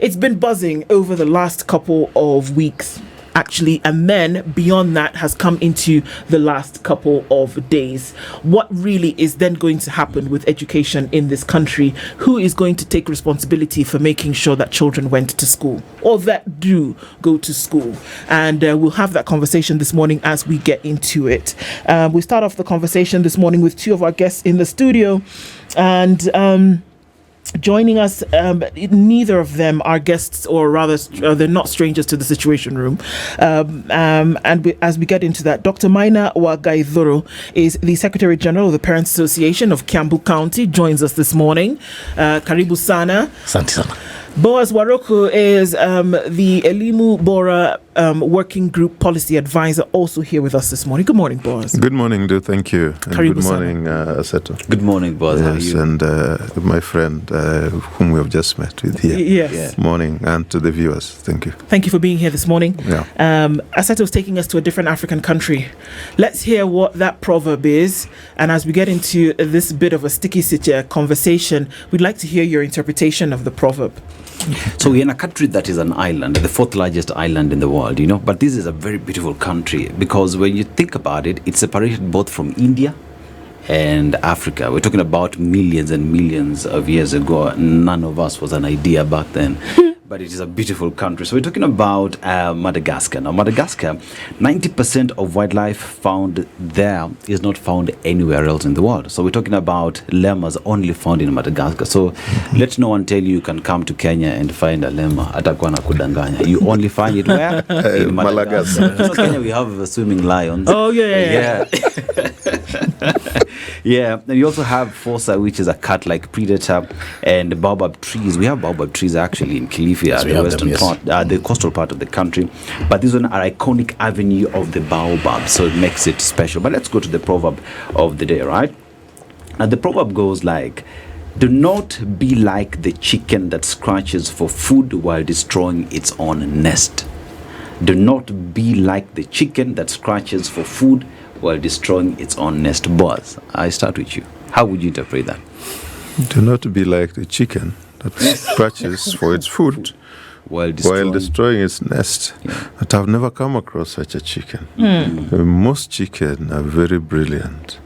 it's been buzzing over the last couple of weeks, actually, and then beyond that has come into the last couple of days. What really is then going to happen with education in this country? Who is going to take responsibility for making sure that children went to school or that do go to school? And we'll have that conversation this morning as we get into it. We start off the conversation this morning with two of our guests in the studio, and joining us, neither of them are guests, or rather they're not strangers to the Situation Room. As we get into that, Dr. Maina Wa Gaithuru is the Secretary General of the Parents Association of Kiambu County, joins us this morning. Karibu sana. Asante sana. Boaz Waruku is the Elimu Bora Working Group Policy Advisor, also here with us this morning. Good morning, Boaz. Good morning, Do. Thank you. And good morning, Aseto. Good morning, Boaz. Yes, how are you? And my friend whom we have just met with here. Yes. Morning, and to the viewers. Thank you. Thank you for being here this morning. Yeah. Aseto was taking us to a different African country. Let's hear what that proverb is. And as we get into this bit of a sticky conversation, we'd like to hear your interpretation of the proverb. So we're in a country that is an island, the fourth largest island in the world, but this is a very beautiful country because when you think about it, it's separated both from India and Africa. We're talking about millions and millions of years ago. None of us was an idea back then. But it is a beautiful country. So we're talking about Madagascar. Now, Madagascar, 90% of wildlife found there is not found anywhere else in the world. So we're talking about lemurs only found in Madagascar. So let no one tell you can come to Kenya and find a lemur. Atakuwa na kudanganya. You only find it where? In Madagascar. So Kenya, we have swimming lions. Oh, yeah. Yeah, and you also have fossa, which is a cat-like predator, and baobab trees. We have baobab trees actually in Kilifi, the western part, the coastal part of the country. But these one are iconic avenue of the baobab, so it makes it special. But let's go to the proverb of the day, right? And the proverb goes like, "Do not be like the chicken that scratches for food while destroying its own nest." Do not be like the chicken that scratches for food while destroying its own nest. Boaz, I start with you. How would you interpret that? Do not be like the chicken that scratches for its food while destroying its nest. Yeah. But I've never come across such a chicken. Most chicken are very brilliant.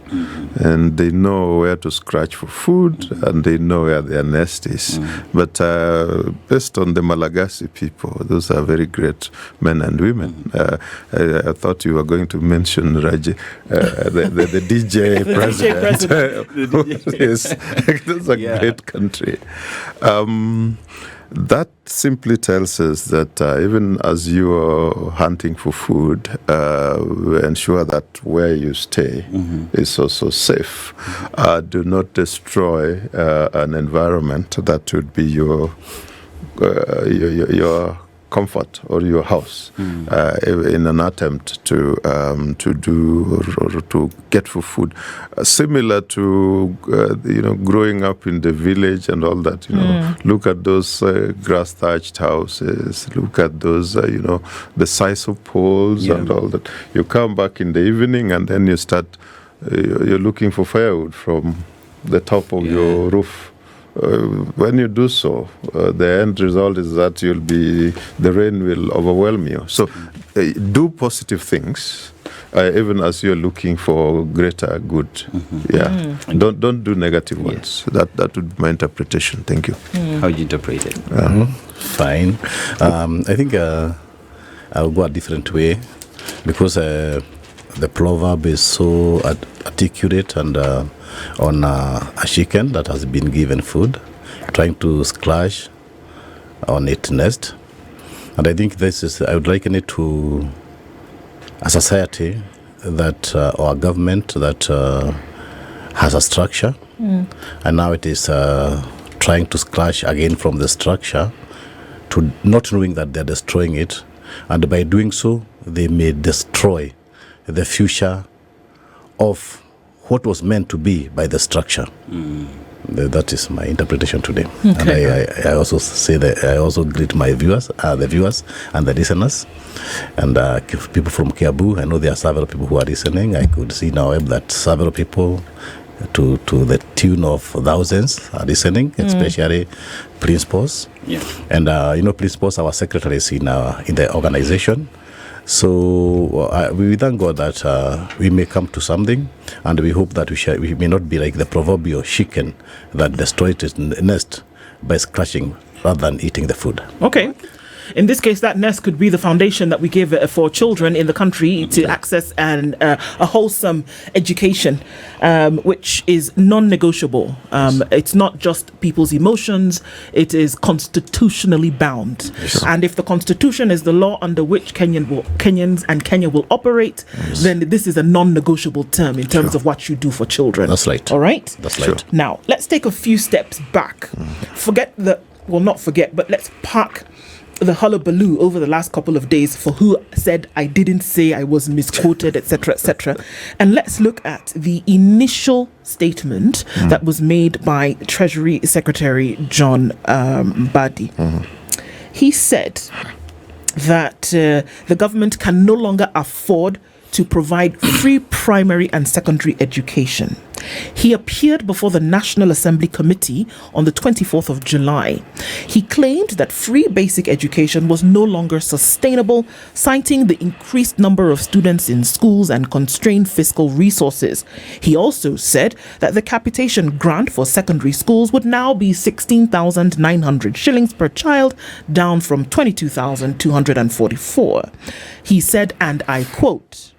And they know where to scratch for food, and they know where their nest is. But based on the Malagasy people, those are very great men and women. I thought you were going to mention Raji, the DJ president. Yes, that's a great country. That simply tells us that even as you are hunting for food, ensure that where you stay is also safe. Do not destroy an environment that would be your comfort or your house in an attempt to do or to get for food, similar to growing up in the village and all that. Look at those grass thatched houses. Look at those the size of poles and all that. You come back in the evening and then you start. You're looking for firewood from the top of your roof. When you do so, the end result is that the rain will overwhelm you. So do positive things, even as you're looking for greater good. Don't do negative ones. That would be my interpretation. Thank you. How would you interpret it? Fine. I think I'll go a different way because the proverb is so articulate and on a chicken that has been given food, trying to scratch on its nest. And I think I would liken it to a society that, or a government that has a structure, and now it is trying to scratch again from the structure, to not knowing that they're destroying it, and by doing so, they may destroy the future of what was meant to be by the structure. That is my interpretation today. Okay. And I also say that I also greet my viewers, the viewers and the listeners, and people from Kiambu. I know there are several people who are listening. I could see now that several people, to the tune of thousands, are listening, especially principals Yeah. And principals are secretaries in the organization. So we thank God that we may come to something, and we hope that we may not be like the proverbial chicken that destroys its nest by scratching rather than eating the food. Okay. In this case, that nest could be the foundation that we give for children in the country to access a wholesome education, which is non-negotiable. It's not just people's emotions, it is constitutionally bound. Yes. And if the constitution is the law under which Kenyans and Kenya will operate, then this is a non-negotiable term in terms of what you do for children. That's right. All right? That's right. Now, let's take a few steps back. Not forget, but let's park the hullabaloo over the last couple of days for who said I didn't say, I was misquoted, etc., etc. And let's look at the initial statement that was made by Treasury Secretary John Mbadi. He said that the government can no longer afford to provide free primary and secondary education. He appeared before the National Assembly Committee on the 24th of July. He claimed that free basic education was no longer sustainable, citing the increased number of students in schools and constrained fiscal resources. He also said that the capitation grant for secondary schools would now be 16,900 shillings per child, down from 22,244. He said, and I quote,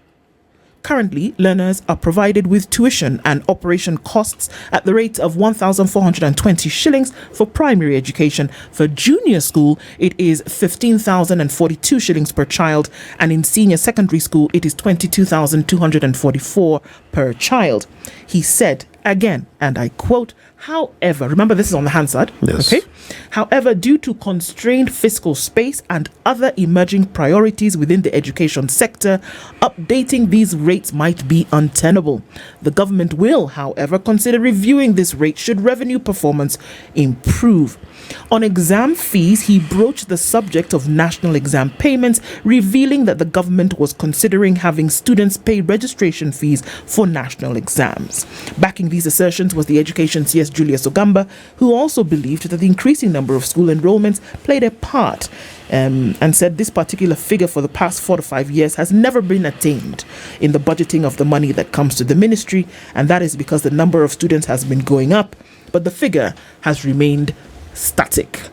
"Currently, learners are provided with tuition and operation costs at the rate of 1,420 shillings for primary education. For junior school, it is 15,042 shillings per child, and in senior secondary school, it is 22,244 per child." He said, again, and I quote, "However," remember this is on the Hansard, Yes. okay? "However, due to constrained fiscal space and other emerging priorities within the education sector, updating these rates might be untenable. The government will, however, consider reviewing this rate should revenue performance improve." On exam fees, he broached the subject of national exam payments, revealing that the government was considering having students pay registration fees for national exams. Backing these assertions was the Education CS Julius Ogamba, who also believed that the increasing number of school enrollments played a part, and said this particular figure for the past 4 to 5 years has never been attained in the budgeting of the money that comes to the ministry, and that is because the number of students has been going up, but the figure has remained static.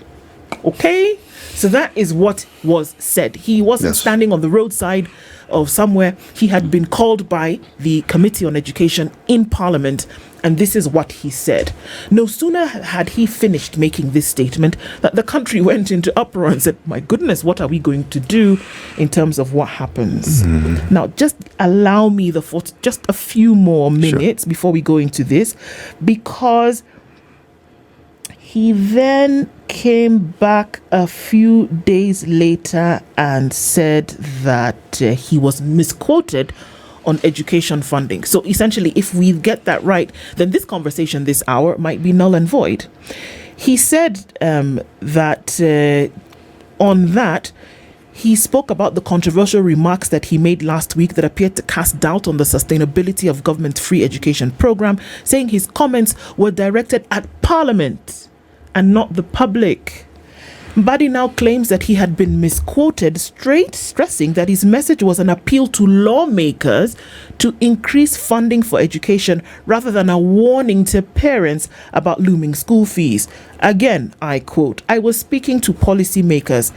Okay, so that is what was said. He wasn't standing on the roadside of somewhere. He had been called by the Committee on Education in Parliament, and this is what he said. No sooner had he finished making this statement that the country went into uproar and said, my goodness, what are we going to do in terms of what happens? Now, just allow me just a few more minutes before we go into this, because he then came back a few days later and said that he was misquoted on education funding. So essentially, if we get that right, then this conversation this hour might be null and void. He said that on that, he spoke about the controversial remarks that he made last week that appeared to cast doubt on the sustainability of government free education program, saying his comments were directed at Parliament and not the public. Mbadi now claims that he had been misquoted, stressing that his message was an appeal to lawmakers to increase funding for education rather than a warning to parents about looming school fees. Again, I quote, "I was speaking to policymakers.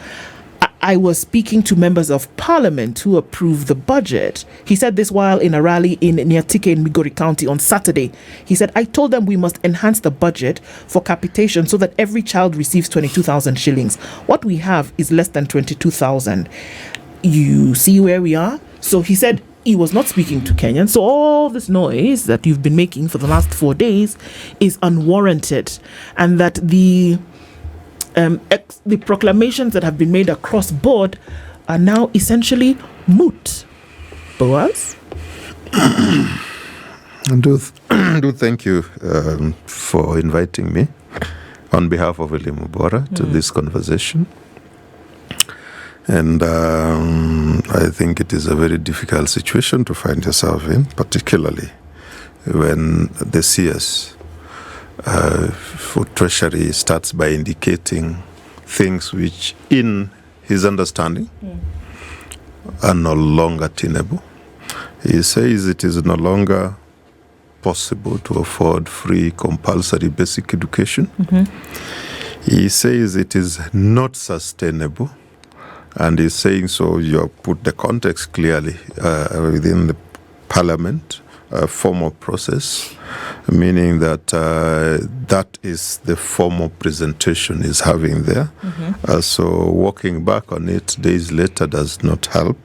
I was speaking to members of parliament who approved the budget." He said this while in a rally in Nyatike in Migori County on Saturday. He said, "I told them we must enhance the budget for capitation so that every child receives 22,000 shillings. What we have is less than 22,000. You see where we are?" So he said he was not speaking to Kenyans. So all this noise that you've been making for the last 4 days is unwarranted, and that the proclamations that have been made across board are now essentially moot. Boaz? Do thank you for inviting me on behalf of Elimu Bora to this conversation. And I think it is a very difficult situation to find yourself in, particularly when the CS for Treasury starts by indicating things which, in his understanding, are no longer tenable. He says it is no longer possible to afford free compulsory basic education. He says it is not sustainable, and he's saying so. You have put the context clearly within the parliament formal process, meaning that that is the formal presentation he's having there. So walking back on it days later does not help.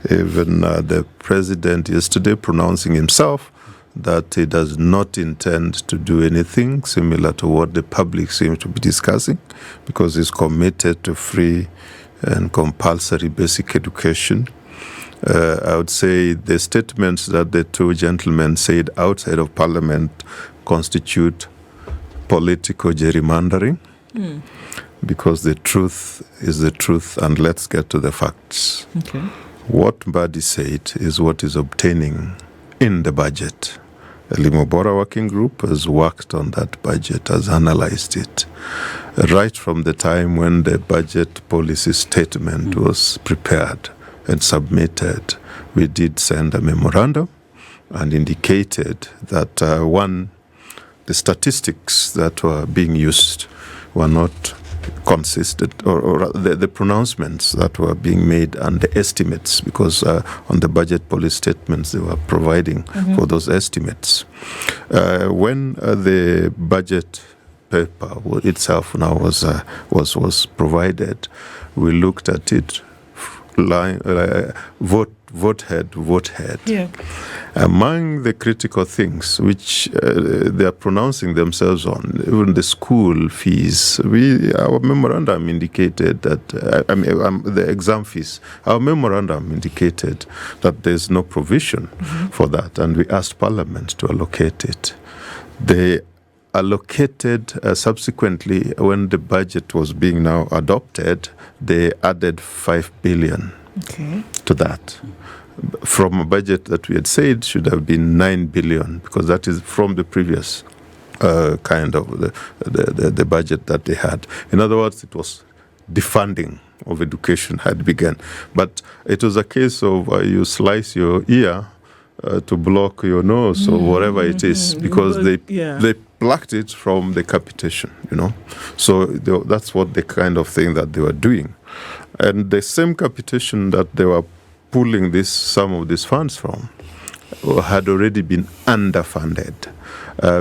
Even the president yesterday pronouncing himself that he does not intend to do anything similar to what the public seems to be discussing, because he's committed to free and compulsory basic education. I would say the statements that the two gentlemen said outside of Parliament constitute political gerrymandering, because the truth is the truth, and let's get to the facts. What Mbadi said is what is obtaining in the budget. Elimu Bora working group has worked on that budget, has analyzed it. Right from the time when the budget policy statement was prepared and submitted, we did send a memorandum and indicated that the statistics that were being used were not consistent, or the pronouncements that were being made and the estimates, because on the budget policy statements they were providing for those estimates. When the budget paper itself now was provided, we looked at it vote head. Among the critical things which they are pronouncing themselves on, even the school fees, our memorandum indicated that, the exam fees, our memorandum indicated that there's no provision for that, and we asked Parliament to allocate it. They allocated subsequently, when the budget was being now adopted, they added 5 billion to that, from a budget that we had said should have been 9 billion, because that is from the previous kind of the budget that they had. In other words, it was defunding of education had begun. But it was a case of you slice your ear to block your nose or whatever it is, because they plucked it from the capitation, So that's what the kind of thing that they were doing. And the same capitation that they were pulling some of these funds from had already been underfunded.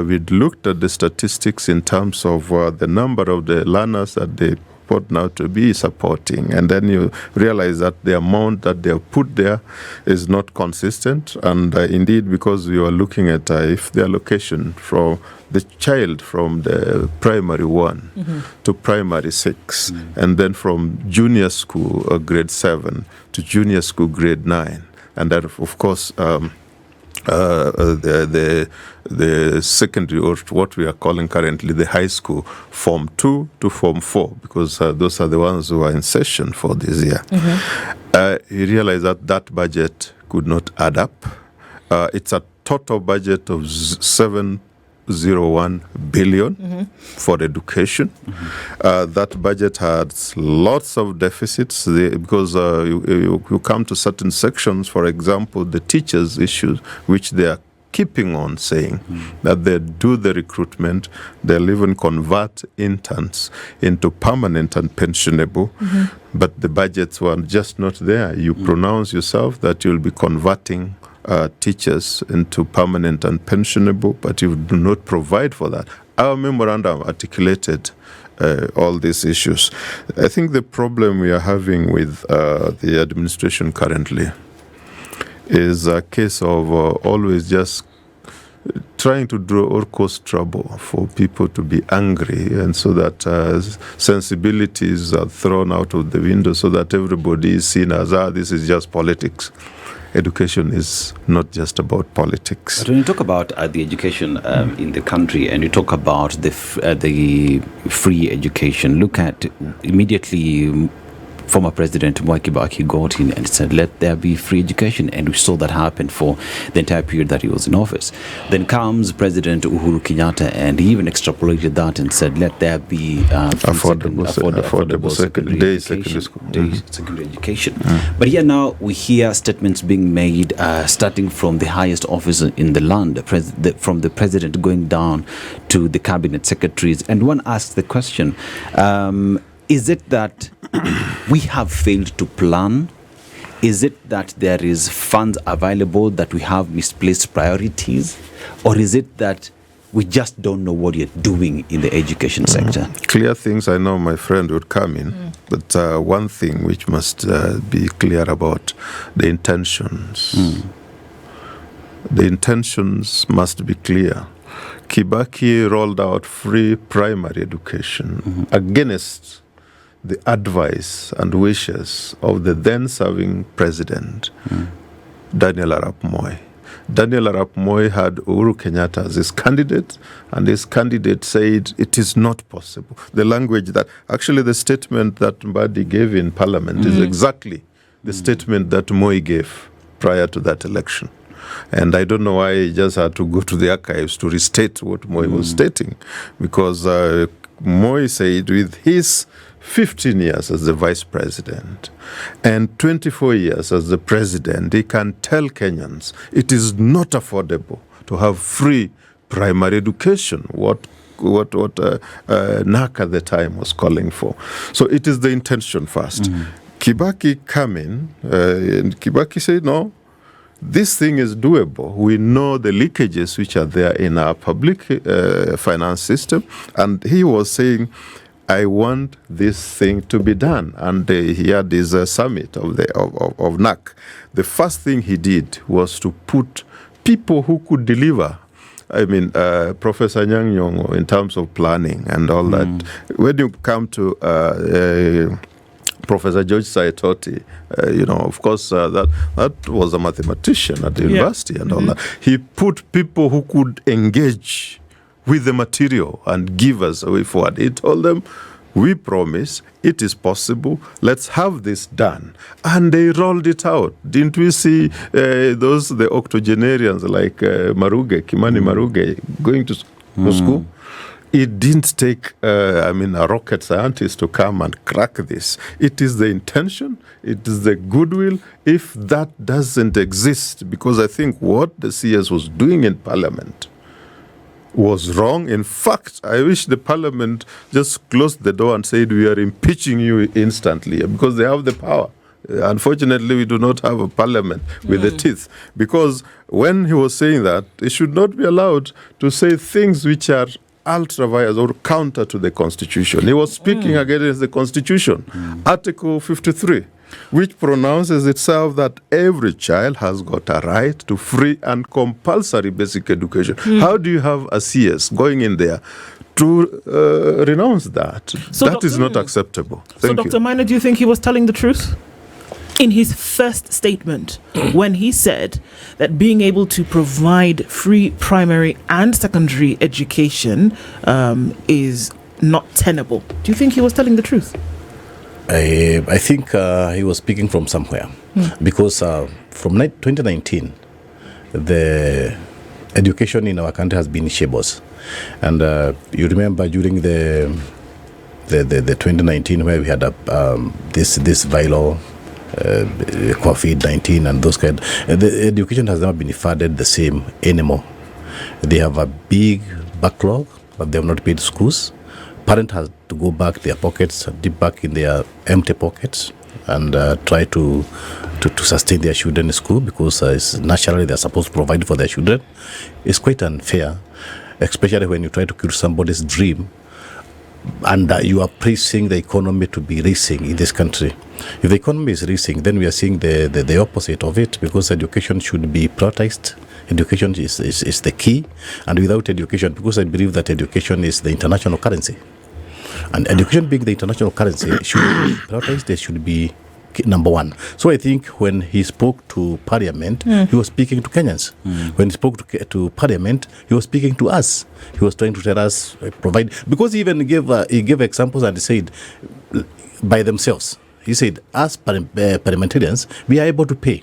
We'd looked at the statistics in terms of the number of the learners that they put now to be supporting, and then you realize that the amount that they have put there is not consistent. And indeed, because we were looking at if the allocation from the child from the primary 1 to primary 6, and then from junior school grade 7 to junior school grade 9, and then of course the secondary, or what we are calling currently the high school, Form 2 to Form 4, because those are the ones who are in session for this year. You realize that budget could not add up. It's a total budget of 701 billion for education. That budget has lots of deficits because you come to certain sections, for example, the teachers' issues, which they are keeping on saying that they do the recruitment, they'll even convert interns into permanent and pensionable, but the budgets were just not there. You pronounce yourself that you'll be converting teachers into permanent and pensionable, but you do not provide for that. Our memorandum articulated all these issues. I think the problem we are having with the administration currently is a case of always just trying to draw or cause trouble for people to be angry, and so that sensibilities are thrown out of the window, so that everybody is seen as, this is just politics. Education is not just about politics. But when you talk about the education in the country, and you talk about the free education, look at immediately former President Mwai Kibaki got in and said, let there be free education. And we saw that happen for the entire period that he was in office. Then comes President Uhuru Kenyatta, and he even extrapolated that and said, let there be affordable secondary education. But here now we hear statements being made starting from the highest officer in the land, from the president going down to the cabinet secretaries. And one asks the question, is it that we have failed to plan? Is it that there is funds available, that we have misplaced priorities? Or is it that we just don't know what you're doing in the education sector? Clear things, I know my friend would come in, but one thing which must be clear about the intentions. The intentions must be clear. Kibaki rolled out free primary education against the advice and wishes of the then serving president, Daniel Arap Moi. Daniel Arap Moi had Uhuru Kenyatta as his candidate, and his candidate said it is not possible. The language that, actually the statement that Mbadi gave in parliament is exactly the statement that Moi gave prior to that election. And I don't know why he just had to go to the archives to restate what Moi was stating, because Moi said with his 15 years as the vice president and 24 years as the president, he can tell Kenyans it is not affordable to have free primary education, what NAC at the time was calling for. So it is the intention first. Kibaki came in, and Kibaki said, no, this thing is doable. We know the leakages which are there in our public finance system. And he was saying, I want this thing to be done. And he had this summit of NAC. The first thing he did was to put people who could deliver. I mean, Professor Nyang' Nyong'o in terms of planning and all that. When you come to Professor George Saitoti, of course, that was a mathematician at the university and all that. He put people who could engage with the material and give us a way forward. He told them, we promise, it is possible, let's have this done. And they rolled it out. Didn't we see the octogenarians like Kimani Maruge going to school? It didn't take, a rocket scientist to come and crack this. It is the intention, it is the goodwill. If that doesn't exist, because I think what the CS was doing in Parliament was wrong. In fact, I wish the Parliament just closed the door and said, we are impeaching you instantly, because they have the power. Unfortunately, we do not have a parliament with the teeth. Because when he was saying that, he should not be allowed to say things which are ultra-vires or counter to the Constitution. He was speaking against the Constitution, Article 53, which pronounces itself that every child has got a right to free and compulsory basic education. How do you have a CS going in there to renounce that? So that is not acceptable. So, Dr. Maina, do you think he was telling the truth? In his first statement, when he said that being able to provide free primary and secondary education is not tenable, do you think he was telling the truth? I think he was speaking from somewhere, because from 2019, the education in our country has been shambles. And you remember during the 2019, where we had this viral COVID-19 and those kind, the education has never been funded the same anymore. They have a big backlog, but they have not paid schools. Parents have to go back their pockets, dip back in their empty pockets, and try to sustain their children in school, because naturally they're supposed to provide for their children. It's quite unfair, especially when you try to kill somebody's dream and you are praising the economy to be racing in this country. If the economy is racing, then we are seeing the opposite of it, because education should be prioritized. Education is the key, and without education, because I believe that education is the international currency, and education being the international currency should be prioritized, they should be number one. So I think when he spoke to Parliament, he was speaking to Kenyans. When he spoke to Parliament, he was speaking to us. He was trying to tell us, provide, because he even gave examples and said, by themselves. he said, as parliamentarians, we are able to pay.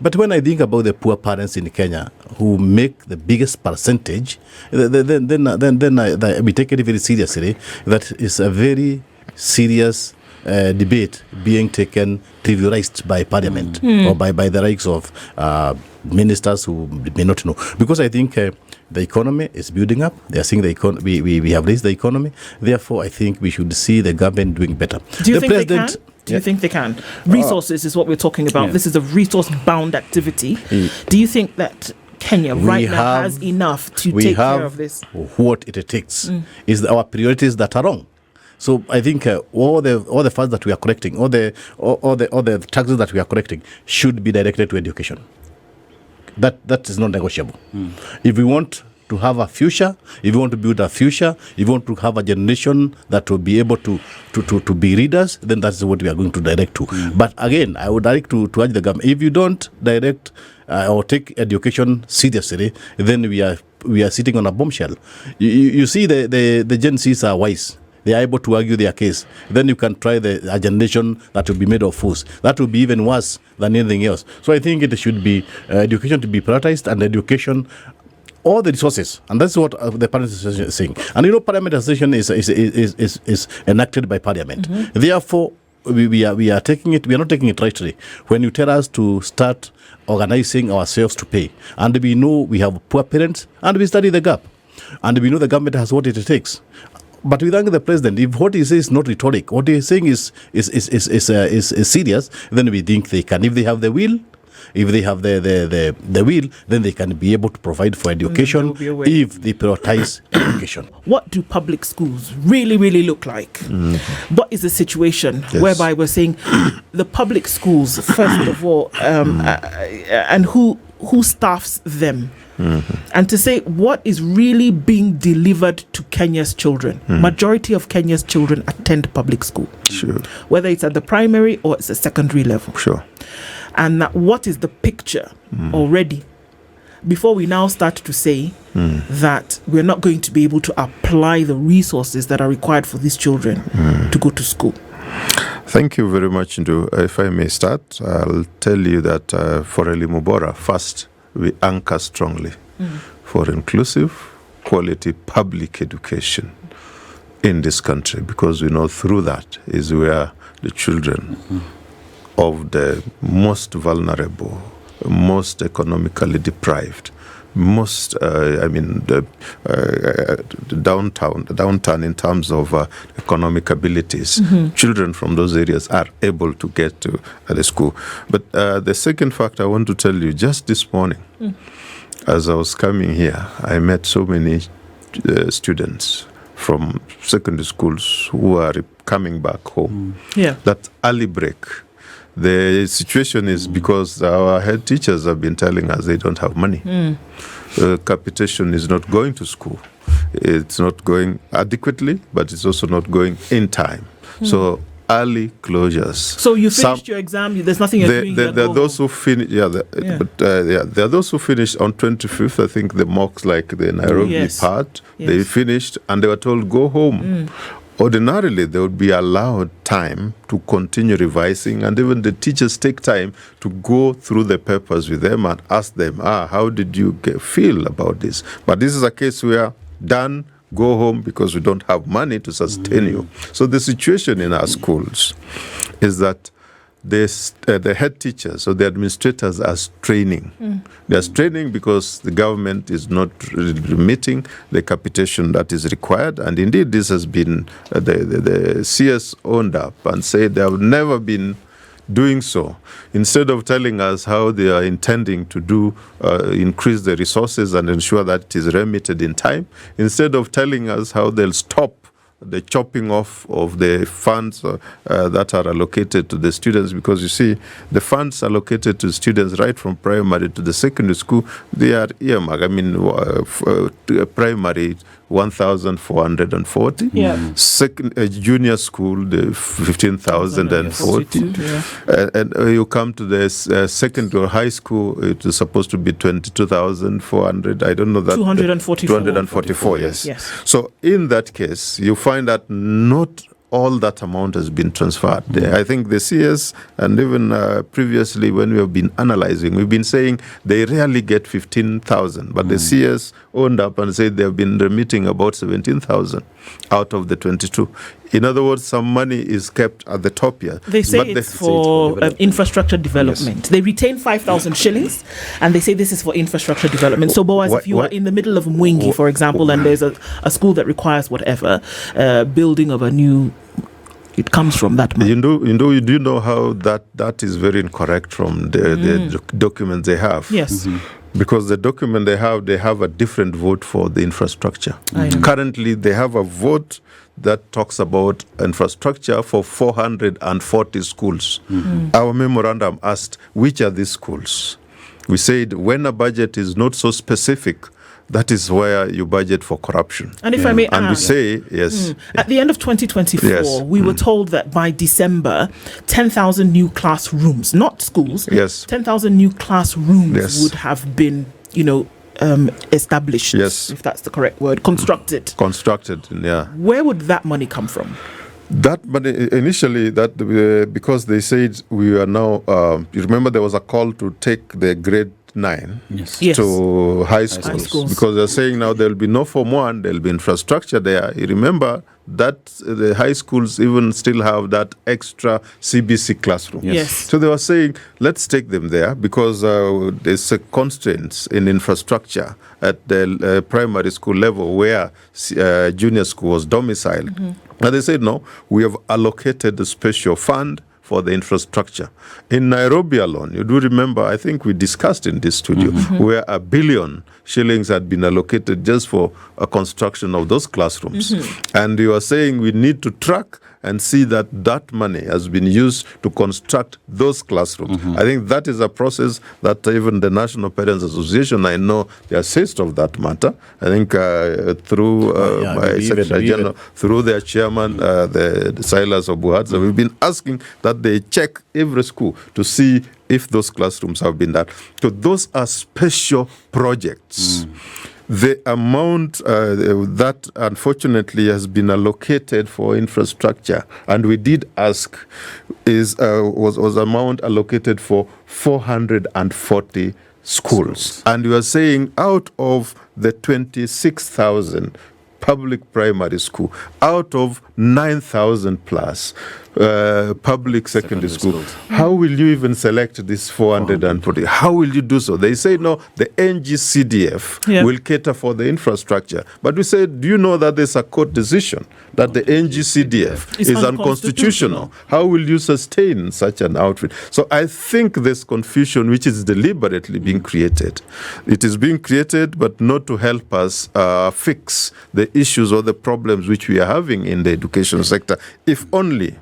But when I think about the poor parents in Kenya who make the biggest percentage, then we take it very seriously. That is a very serious debate being taken, trivialized by Parliament or by the likes of ministers who may not know. Because I think the economy is building up. They are saying we have raised the economy. Therefore, I think we should see the government doing better. Do you think they can? Do you think they can? Resources is what we're talking about. This is a resource-bound activity. Do you think that Kenya right now has enough to take care of this? What it takes is our priorities that are wrong. So I think all the funds that we are collecting, all the taxes that we are collecting, should be directed to education. That is not negotiable. If we want to have a future, if we want to build a future, if we want to have a generation that will be able to be readers, then that's what we are going to direct to. But again, I would like to urge the government, if you don't direct or take education seriously, then we are sitting on a bombshell. You see, the Gen Zs are wise. They are able to argue their case. Then you can try a generation that will be made of fools. That will be even worse than anything else. So I think it should be education to be prioritized, and education, all the resources, and that's what the Parliament Association is saying. And Parliament Association is enacted by Parliament. Therefore, we are taking it. We are not taking it rightly when you tell us to start organizing ourselves to pay, and we know we have poor parents, and we study the gap, and we know the government has what it takes. But we thank the president. If what he says is not rhetoric, what he is saying is serious, then we think they can. If they have the will, if they have the will, then they can be able to provide for education if they prioritize education. What do public schools really, really look like? What is the situation whereby we're saying the public schools, first of all, and who staffs them? And to say what is really being delivered to Kenya's children. Majority of Kenya's children attend public school. Sure. Whether it's at the primary or it's a secondary level. Sure. And what is the picture already before we now start to say that we're not going to be able to apply the resources that are required for these children to go to school? Thank you very much, Ndu. If I may start, I'll tell you that for Elimu Bora, first, we anchor strongly for inclusive, quality public education in this country, because we know through that is where the children of the most vulnerable, most economically deprived, most, the downturn in terms of economic abilities, children from those areas are able to get to the school. But the second fact I want to tell you, just this morning, as I was coming here, I met so many students from secondary schools who are coming back home. That early break. The situation is because our head teachers have been telling us they don't have money. Capitation is not going to school. It's not going adequately, but it's also not going in time. So early closures. So you finished your exam. There's nothing you're doing. There are those who finish. There are those who finished on 25th. I think the mocks, like the Nairobi part, they finished and they were told go home. Ordinarily, they would be allowed time to continue revising, and even the teachers take time to go through the papers with them and ask them, how did you feel about this? But this is a case where done, go home because we don't have money to sustain you. So the situation in our schools is that the head teachers or the administrators are straining. They are straining because the government is not meeting the capitation that is required. And indeed, this has been, the CS owned up and said they have never been doing so. Instead of telling us how they are intending to do, increase the resources and ensure that it is remitted in time, instead of telling us how they'll stop the chopping off of the funds that are allocated to the students, because you see, the funds allocated to students right from primary to the secondary school, they are earmarked. Primary 1,440. Junior school, the 15,040. And you come to the secondary or high school, it is supposed to be 22,400. I don't know that. 244. 244, yes. So in that case, you find that not all that amount has been transferred. I think the CS, and even previously when we have been analyzing, we've been saying they rarely get 15,000, but the CS owned up and said they have been remitting about 17,000 out of the 22. In other words, some money is kept at the top here. They say it's for infrastructure development. Yes. They retain 5,000 shillings, and they say this is for infrastructure development. So, Boaz, if you are in the middle of Mwingi, for example, and there's a school that requires whatever, building of a new, it comes from that money. You do know how that is very incorrect from the documents they have. Yes. Because the document they have a different vote for the infrastructure. Currently, they have a vote that talks about infrastructure for 440 schools. Our memorandum asked, which are these schools? We said, when a budget is not so specific, that is where you budget for corruption. And if I may add, we say, yes. At the end of 2024, we were told that by December, 10,000 new classrooms, not schools, 10,000 new classrooms would have been, established, if that's the correct word, constructed, yeah. Where would that money come from? That money, initially, because they said we are now, you remember there was a call to take the grade 9 to high schools, because they're saying now there'll be no Form 1, there'll be infrastructure there. You remember that the high schools even still have that extra CBC classroom. So they were saying, let's take them there, because there's a constraints in infrastructure at the primary school level where junior school was domiciled. And they said, no, we have allocated a special fund for the infrastructure. In Nairobi alone, you do remember, I think we discussed in this studio, where 1 billion shillings had been allocated just for a construction of those classrooms. And you are saying we need to track and see that that money has been used to construct those classrooms. I think that is a process that even the National Parents Association, I know they assist of that matter. I think through my Secretary General, through their chairman, the Silas Obuhadza, we've been asking that they check every school to see if those classrooms have been done. So those are special projects. The amount that unfortunately has been allocated for infrastructure, and we did ask, was amount allocated for 440 schools. And we are saying out of the 26,000 public primary school, out of 9,000 plus public secondary schools. How will you even select this 440? How will you do so? They say, no, the NGCDF will cater for the infrastructure. But we said, do you know that there's a court decision that the NGCDF is unconstitutional? How will you sustain such an outfit? So I think there's confusion which is deliberately being created. It is being created, but not to help us fix the issues or the problems which we are having in the education sector. If only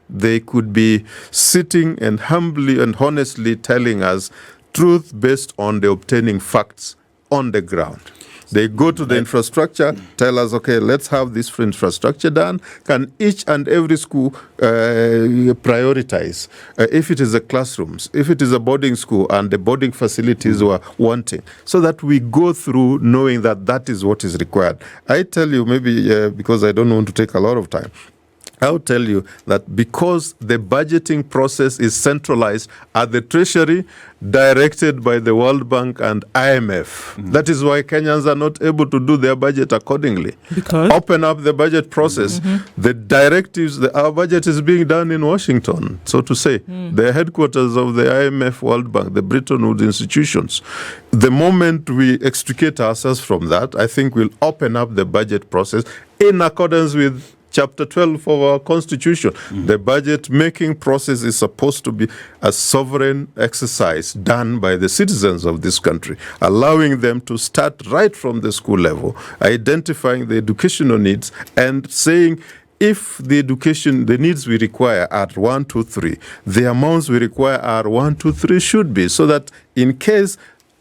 they could be sitting and humbly and honestly telling us truth based on the obtaining facts on the ground. They go to the infrastructure, tell us, okay, let's have this infrastructure done. Can each and every school prioritize? If it is a classrooms, if it is a boarding school and the boarding facilities were wanting, so that we go through knowing that that is what is required. I tell you, maybe because I don't want to take a lot of time, I'll tell you that because the budgeting process is centralized at the Treasury, directed by the World Bank and IMF. That is why Kenyans are not able to do their budget accordingly. Because? Open up the budget process. The directives, our budget is being done in Washington, so to say. The headquarters of the IMF, World Bank, the Bretton Woods institutions. The moment we extricate ourselves from that, I think we'll open up the budget process in accordance with Chapter 12 of our Constitution. The budget-making process is supposed to be a sovereign exercise done by the citizens of this country, allowing them to start right from the school level, identifying the educational needs and saying, if the needs we require are 1, 2, 3, the amounts we require are 1, 2, 3 should be, so that in case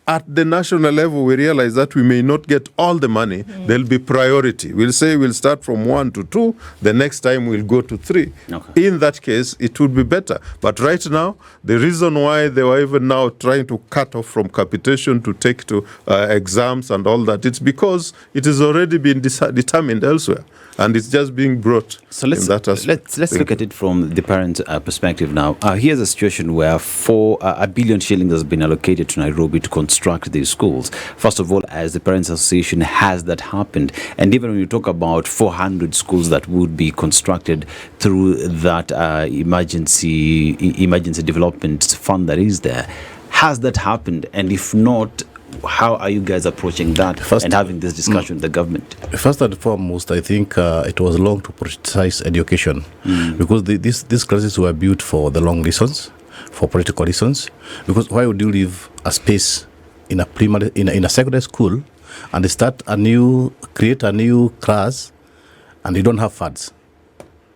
at the national level, we realize that we may not get all the money. There'll be priority. We'll say we'll start from 1 to 2. The next time we'll go to 3. Okay. In that case, it would be better. But right now, the reason why they were even now trying to cut off from capitation to take to exams and all that, it's because it has already been determined elsewhere. And it's just being brought So let's in that aspect. let's look at it from the parent perspective now. Here's a situation where a billion shillings has been allocated to Nairobi to construct these schools. First of all, as the Parents Association, has that happened? And even when you talk about 400 schools that would be constructed through that emergency development fund that is there, has that happened? And if not, how are you guys approaching that and having this discussion with the government? First and foremost, I think it was long to prioritize education because these classes were built for the long reasons, for political reasons. Because why would you leave a space in a primary, in a secondary school, and create a new class, and you don't have funds?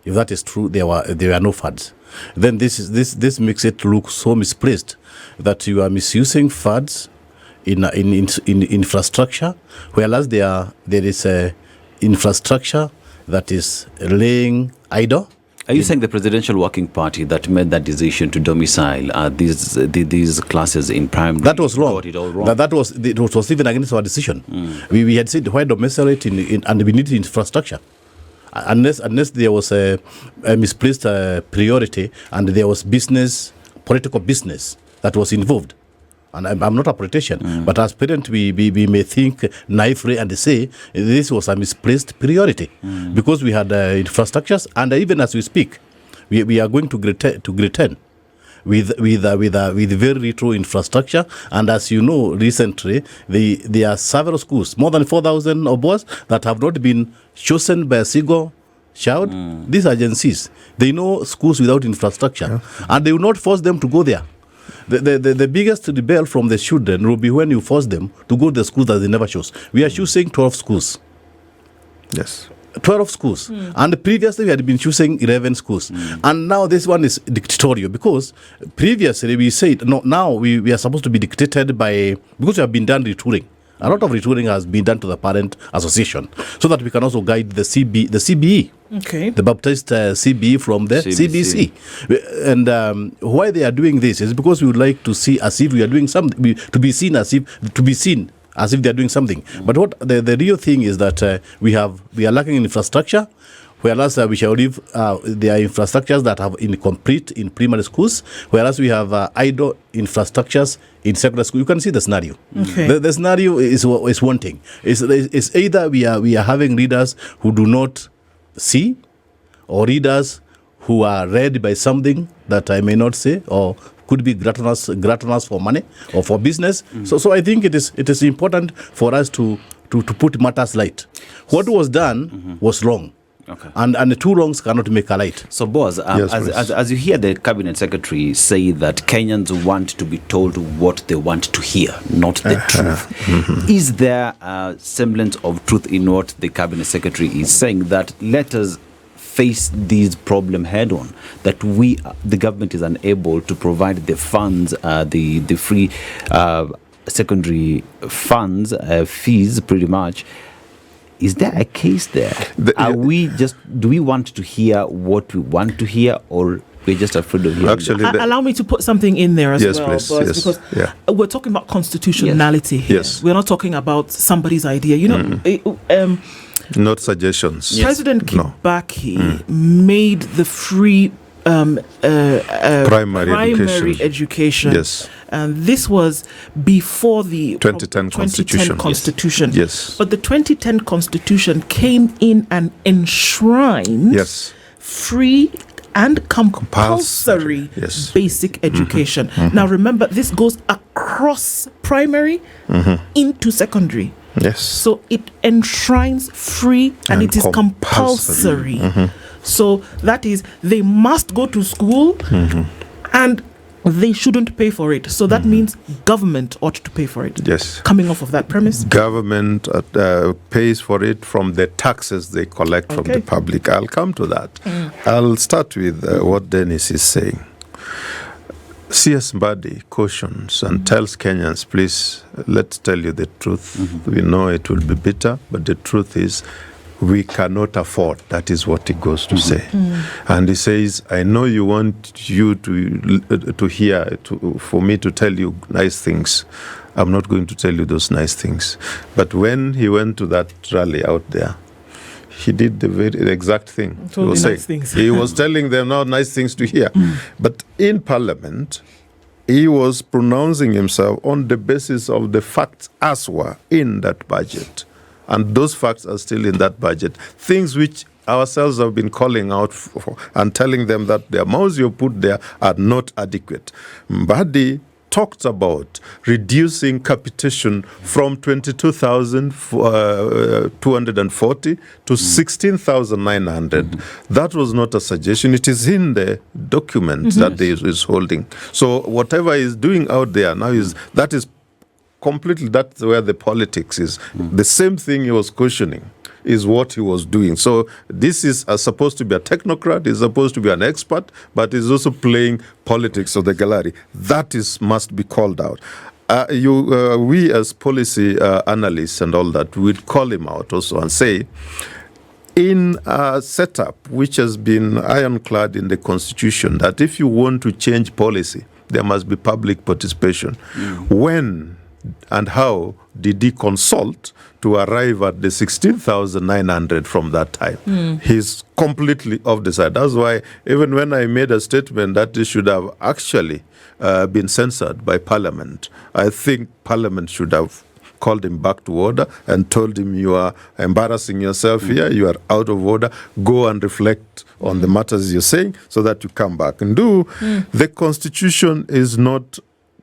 If that is true, there were no funds. Then this makes it look so misplaced that you are misusing funds in infrastructure, whereas there is a infrastructure that is laying idle. Are you saying the Presidential Working Party that made that decision to domicile these classes in primary? That was wrong. Got it all wrong. It was even against our decision. We had said why domicile it and we need infrastructure. Unless there was a misplaced priority and there was political business that was involved. And I'm not a politician, but as parents, we may think naively and say this was a misplaced priority because we had infrastructures, and even as we speak, we are going to grade 10 with very little infrastructure. And as you know, recently there are several schools, more than 4,000 of Boaz, that have not been chosen by a single child. These agencies, they know schools without infrastructure, and they will not force them to go there. The biggest rebel from the children will be when you force them to go to the schools that they never chose. We are choosing 12 schools. Yes. 12 schools. And previously we had been choosing 11 schools. And now this one is dictatorial because previously we said, no, now we are supposed to be dictated by, because we have been done retooling. A lot of retooling has been done to the Parent Association so that we can also guide the CBE. Okay. The baptized CBE from the CBC. And why they are doing this is because we would like to see as if we are doing something, to be seen as if they are doing something. But what the real thing is that we are lacking in infrastructure, whereas we shall leave there are infrastructures that have incomplete in primary schools, whereas we have idle infrastructures in secondary school. You can see the scenario. Okay. The scenario is wanting. It's either we are having leaders who do not see, or leaders who are read by something that I may not say, or could be gluttonous for money or for business. So I think it is important for us to put matters right. What was done was wrong. Okay. And the two wrongs cannot make a right. So, Boaz, as you hear the Cabinet Secretary say that Kenyans want to be told what they want to hear, not the truth, is there a semblance of truth in what the Cabinet Secretary is saying, that let us face these problem head on, that the government is unable to provide the funds, the free secondary funds, fees pretty much? Is there a case there? Do we want to hear what we want to hear, or we're just afraid of hearing? Actually, allow me to put something in there as well. Please. Yes, because we're talking about constitutionality here. Yes. We're not talking about somebody's idea. You know, not suggestions. President Kibaki made the free primary education. Yes. And this was before the 2010 Constitution. Yes. But the 2010 Constitution came in and enshrined free and compulsory basic education. Now remember, this goes across primary into secondary. Yes. So it enshrines free and it is compulsory. So that is, they must go to school and they shouldn't pay for it. So that means government ought to pay for it. Yes. Coming off of that premise. Government pays for it from the taxes they collect from the public. I'll come to that. I'll start with what Dennis is saying. CS Mbadi cautions and tells Kenyans, please, let's tell you the truth. We know it will be bitter, but the truth is we cannot afford. That is what he goes to say. And he says, I know you want you to hear, for me to tell you nice things. I'm not going to tell you those nice things. But when he went to that rally out there, he did the exact thing. He was telling them now nice things to hear. But in Parliament, he was pronouncing himself on the basis of the facts as were in that budget. And those facts are still in that budget. Things which ourselves have been calling out for and telling them that the amounts you put there are not adequate. Mbadi talked about reducing capitation from 22,240 to 16,900. That was not a suggestion. It is in the document that he is holding. So whatever he's doing out there now that is completely, that's where the politics is. The same thing he was questioning is what he was doing. So this is supposed to be a technocrat, he's supposed to be an expert, but he's also playing politics of the gallery. That must be called out. We as policy analysts and all that, we'd call him out also and say, in a setup which has been ironclad in the Constitution, that if you want to change policy, there must be public participation. When and how did he consult to arrive at the 16,900 from that time? He's completely off the side. That's why even when I made a statement that it should have actually been censored by Parliament, I think Parliament should have called him back to order and told him, you are embarrassing yourself here, you are out of order, go and reflect on the matters you're saying so that you come back and do. The Constitution is not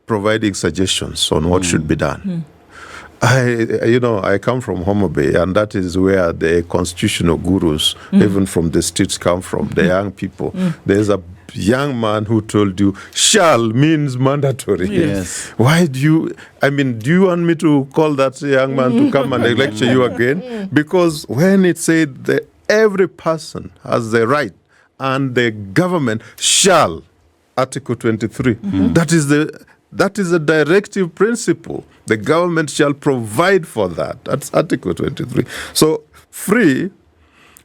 providing suggestions on what should be done. I come from Homo Bay, and that is where the constitutional gurus, even from the streets, come from, the young people. There's a young man who told you, shall means mandatory. Yes. Why do you want me to call that young man to come and lecture you again? Because when it said that every person has the right and the government shall, Article 23, that is a directive principle. The government shall provide for that. That's Article 23. So free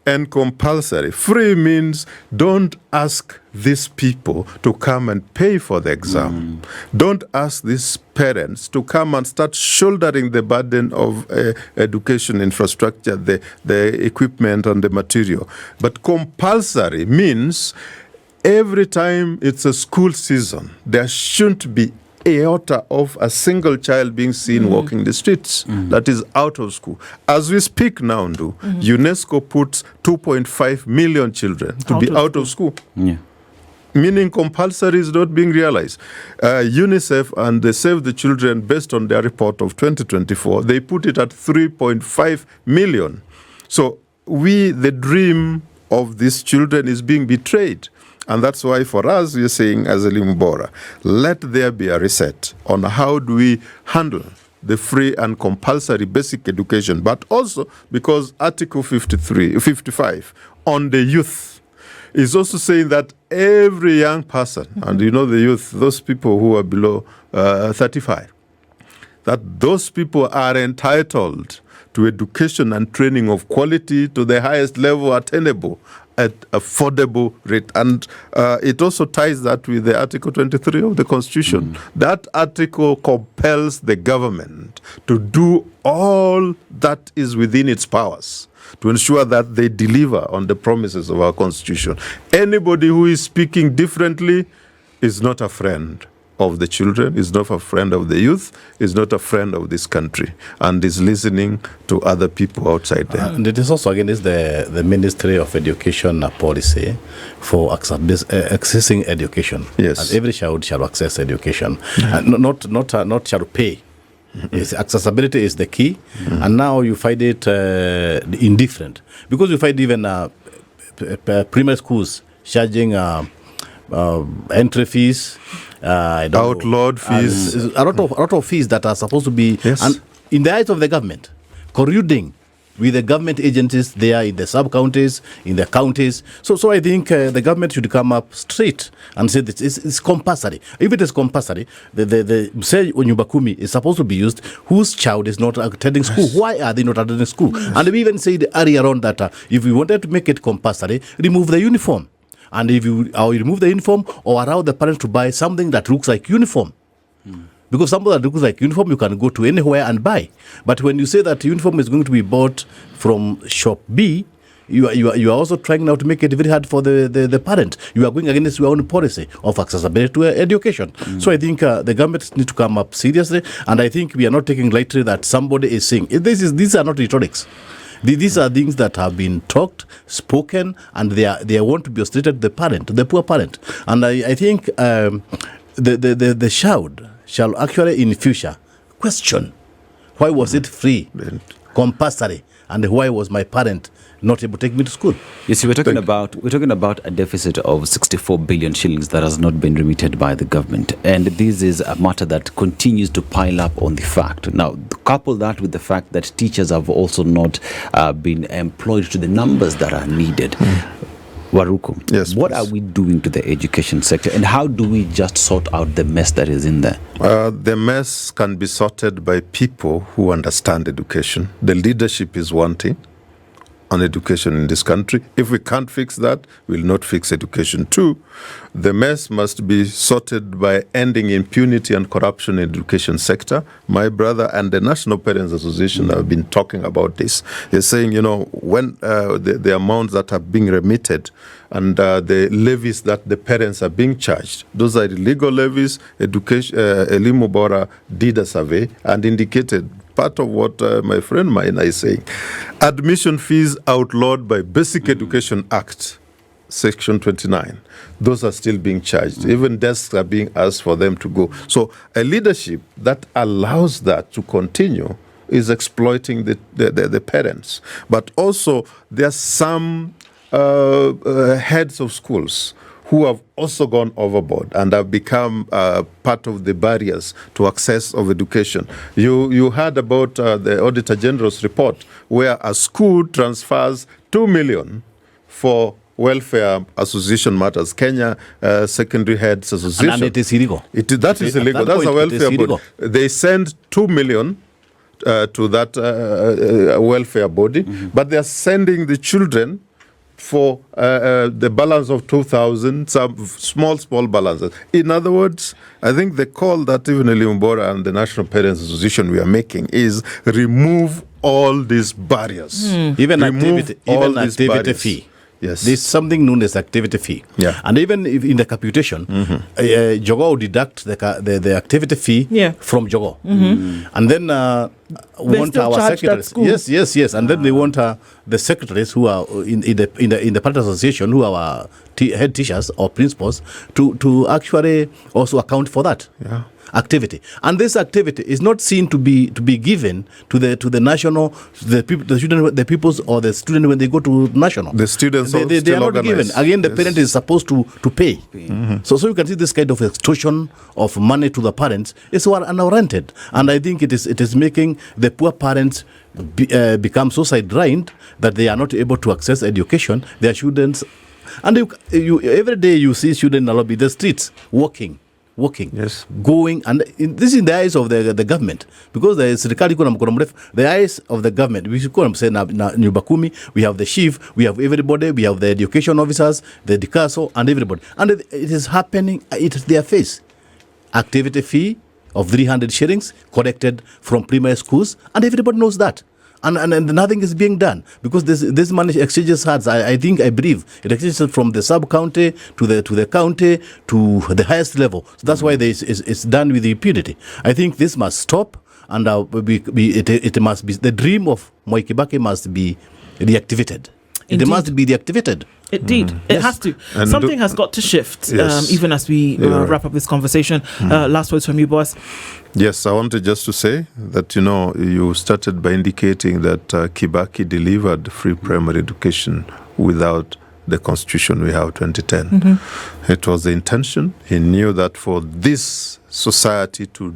and compulsory. Free means don't ask these people to come and pay for the exam. Don't ask these parents to come and start shouldering the burden of education infrastructure, the equipment and the material. But compulsory means every time it's a school season, there shouldn't be iota of a single child being seen walking the streets that is out of school. As we speak now, UNESCO puts 2.5 million children to be out of school. Meaning compulsory is not being realized. UNICEF and the Save the Children, based on their report of 2024, they put it at 3.5 million. So the dream of these children is being betrayed. And that's why for us, we're saying as Elimu Bora, let there be a reset on how do we handle the free and compulsory basic education, but also because Article 55 on the youth is also saying that every young person, and the youth, those people who are below 35, that those people are entitled to education and training of quality to the highest level attainable at affordable rate. And it also ties that with the Article 23 of the Constitution. That article compels the government to do all that is within its powers to ensure that they deliver on the promises of our Constitution. Anybody who is speaking differently is not a friend of the children, is not a friend of the youth, is not a friend of this country, and is listening to other people outside there. And it is also against the Ministry of Education policy for accessing education. Yes. And every child shall access education, and not shall pay. Accessibility is the key, and now you find it indifferent, because you find even primary schools charging entry fees, outlawed fees, a lot of fees that are supposed to be, yes, and in the eyes of the government, corroding with the government agencies there in the sub-counties, in the counties. So I think the government should come up straight and say that it's compulsory. If it is compulsory, the say Nyumba Kumi is supposed to be used whose child is not attending school. Why are they not attending school? And we even said earlier on that if we wanted to make it compulsory, remove the uniform. And if you remove the uniform or allow the parents to buy something that looks like uniform. Because something that looks like uniform, you can go to anywhere and buy. But when you say that uniform is going to be bought from shop B, you are also trying now to make it very hard for the parent. You are going against your own policy of accessibility to education. So I think the government needs to come up seriously. And I think we are not taking lightly that somebody is saying, these are not rhetorics. These are things that have been talked, spoken, and they want to be illustrated to the parent, the poor parent. And I think the child shall actually in future question why was it free, compulsory, and why was my parent not able to take me to school? You see, we're talking about a deficit of 64 billion shillings that has not been remitted by the government, and this is a matter that continues to pile up on the fact. Now, couple that with the fact that teachers have also not been employed to the numbers that are needed. Waruku, yes, what please. are we doing to the education sector, and how do we just sort out the mess that is in there? The mess can be sorted by people who understand education. The leadership is wanting on education in this country. If we can't fix that, we'll not fix education too. The mess must be sorted by ending impunity and corruption in the education sector. My brother and the National Parents Association have been talking about this. They're saying, when the amounts that are being remitted and the levies that the parents are being charged, those are illegal levies. Elimu Bora did a survey and indicated part of what my friend Maina is saying. Admission fees outlawed by Basic Education Act, Section 29. Those are still being charged. Even desks are being asked for them to go. So a leadership that allows that to continue is exploiting the parents. But also there are some heads of schools who have also gone overboard and have become part of the barriers to access of education. You heard about the Auditor General's report where a school transfers 2 million for welfare association matters, Kenya Secondary Heads Association. And it is illegal. That is illegal. That's a welfare body. They send 2 million to that welfare body, but they are sending the children for the balance of 2,000, some small balances. In other words, I think the call that even Elimu Bora and the National Parents Association we are making is remove all these barriers. Even activity fee. Yes. There's something known as activity fee. Yeah. And even if in the computation, Jogo will deduct the activity fee from Jogo. And then want our secretaries. Yes. And then they want the secretaries who are in the Parental Association, who are our head teachers or principals, to actually also account for that. Yeah. Activity, and this activity is not seen to be given to the national, the pupils or the student when they go to national. The students they are not given. Again, the parent is supposed to pay. So you can see this kind of extortion of money to the parents is unwarranted, and I think it is making the poor parents become so sidelined that they are not able to access education. Their students, and you every day you see students in the lobby, the streets walking, yes, going, and this is in the eyes of the government, because the eyes of the government. We should say Nyumba Kumi, we have the chief, we have everybody, we have the education officers, the Dikaso, and everybody, and it is happening. It is their face. Activity fee of 300 shillings collected from primary schools, and everybody knows that. And nothing is being done because this money exchanges hands. I believe it exchanges from the sub county to the county to the highest level. So that's why it's done with impunity. I think this must stop, and it must be the dream of Moi Kibaki must be reactivated. Indeed. It must be deactivated. Indeed, it has to. And something has got to shift, even as we wrap up this conversation. Last words from you, Boaz. Yes, I wanted just to say that, you started by indicating that Kibaki delivered free primary education without the constitution we have 2010. It was the intention. He knew that for this society to